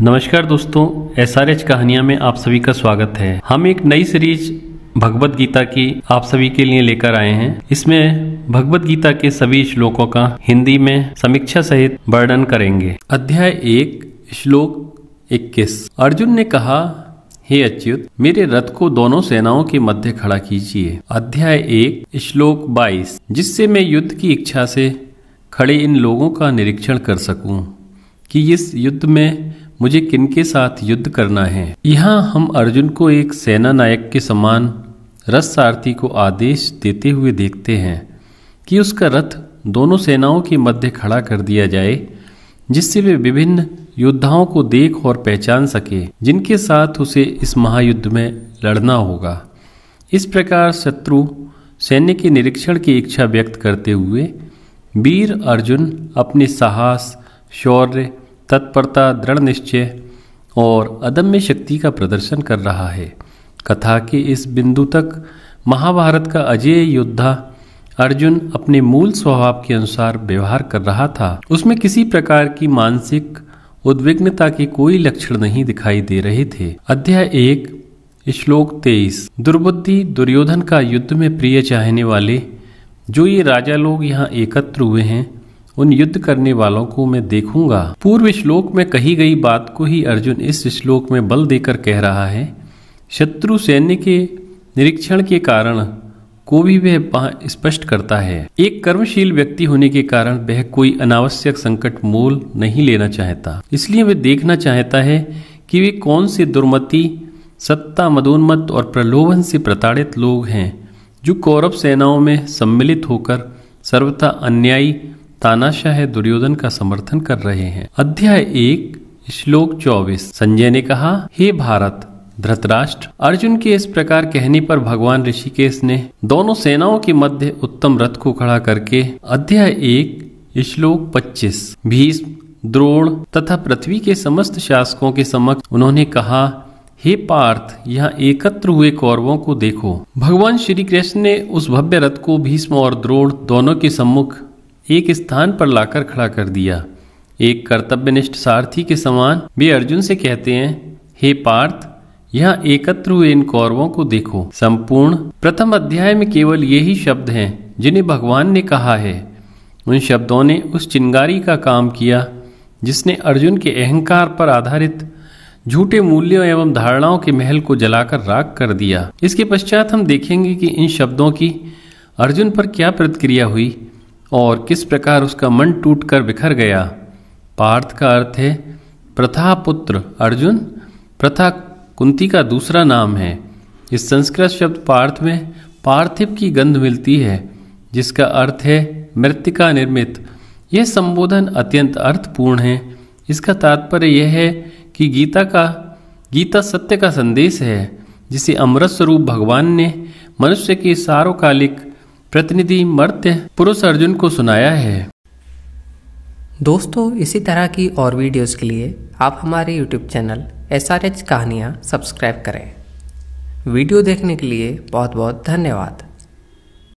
नमस्कार दोस्तों, SRH कहानियां में आप सभी का स्वागत है। हम एक नई सीरीज भगवत गीता की आप सभी के लिए लेकर आए हैं। इसमें भगवत गीता के सभी श्लोकों का हिंदी में समीक्षा सहित वर्णन करेंगे। अध्याय 1 श्लोक 21। अर्जुन ने कहा, हे अच्युत, मेरे रथ को दोनों सेनाओं के मध्य खड़ा कीजिए। अध्याय 1 श्लोक 22। जिससे मैं युद्ध की इच्छा से खड़े इन लोगों का निरीक्षण कर सकूं कि इस युद्ध में मुझे किनके साथ युद्ध करना है। यहाँ हम अर्जुन को एक सेना नायक के समान रथ सारथी को आदेश देते हुए देखते हैं कि उसका रथ दोनों सेनाओं के मध्य खड़ा कर दिया जाए, जिससे वे विभिन्न योद्धाओं को देख और पहचान सके जिनके साथ उसे इस महायुद्ध में लड़ना होगा। इस प्रकार शत्रु सैन्य के निरीक्षण की इच्छा व्यक्त करते हुए वीर अर्जुन अपने साहस, शौर्य, तत्परता, दृढ़ निश्चय और अदम्य शक्ति का प्रदर्शन कर रहा है। कथा के इस बिंदु तक महाभारत का अजेय योद्धा अर्जुन अपने मूल स्वभाव के अनुसार व्यवहार कर रहा था। उसमें किसी प्रकार की मानसिक उद्विग्नता के कोई लक्षण नहीं दिखाई दे रहे थे। अध्याय 1 श्लोक 23। दुर्बुद्धि दुर्योधन का युद्ध में प्रिय चाहने वाले जो ये राजा लोग यहाँ एकत्र हुए हैं, उन युद्ध करने वालों को मैं देखूंगा। पूर्व श्लोक में कही गई बात को ही अर्जुन इस श्लोक में बल देकर कह रहा है। शत्रु सैन्य के निरीक्षण के कारण को भी वह स्पष्ट करता है। एक कर्मशील व्यक्ति होने के कारण वह कोई अनावश्यक संकट मोल नहीं लेना चाहता। इसलिए वह देखना चाहता है कि वे कौन से दुर्मति, सत्ता, मदोन्मत्त और प्रलोभन से प्रताड़ित लोग हैं जो कौरव सेनाओं में सम्मिलित होकर सर्वथा अन्यायी तानाशाह दुर्योधन का समर्थन कर रहे हैं। अध्याय 1 श्लोक 24। संजय ने कहा, हे भारत धृतराष्ट्र, अर्जुन के इस प्रकार कहने पर भगवान ऋषिकेश ने दोनों सेनाओं के मध्य उत्तम रथ को खड़ा करके अध्याय 1 श्लोक 25 भीष्म, द्रोण तथा पृथ्वी के समस्त शासकों के समक्ष उन्होंने कहा, हे पार्थ, यहाँ एकत्र हुए कौरवों को देखो। भगवान श्री कृष्ण ने उस भव्य रथ को भीष्म और द्रोण दोनों के सम्मुख एक स्थान पर लाकर खड़ा कर दिया। एक कर्तव्यनिष्ठ सारथी के समान वे अर्जुन से कहते हैं, हे पार्थ, यहाँ एकत्र हुए इन कौरवों को देखो। संपूर्ण प्रथम अध्याय में केवल यही शब्द हैं जिन्हें भगवान ने कहा है। उन शब्दों ने उस चिंगारी का काम किया जिसने अर्जुन के अहंकार पर आधारित झूठे मूल्यों एवं धारणाओं के महल को जलाकर राख कर दिया। इसके पश्चात हम देखेंगे कि इन शब्दों की अर्जुन पर क्या प्रतिक्रिया हुई और किस प्रकार उसका मन टूटकर बिखर गया। पार्थ का अर्थ है प्रथा पुत्र अर्जुन। प्रथा कुंती का दूसरा नाम है। इस संस्कृत शब्द पार्थ में पार्थिव की गंध मिलती है, जिसका अर्थ है मृत्तिका निर्मित। यह संबोधन अत्यंत अर्थपूर्ण है। इसका तात्पर्य यह है कि गीता सत्य का संदेश है, जिसे अमृत स्वरूप भगवान ने मनुष्य के सार्वकालिक प्रतिनिधि मर्त्य पुरुष अर्जुन को सुनाया है। दोस्तों, इसी तरह की और वीडियोस के लिए आप हमारे YouTube चैनल SRH कहानियाँ सब्सक्राइब करें। वीडियो देखने के लिए बहुत बहुत धन्यवाद।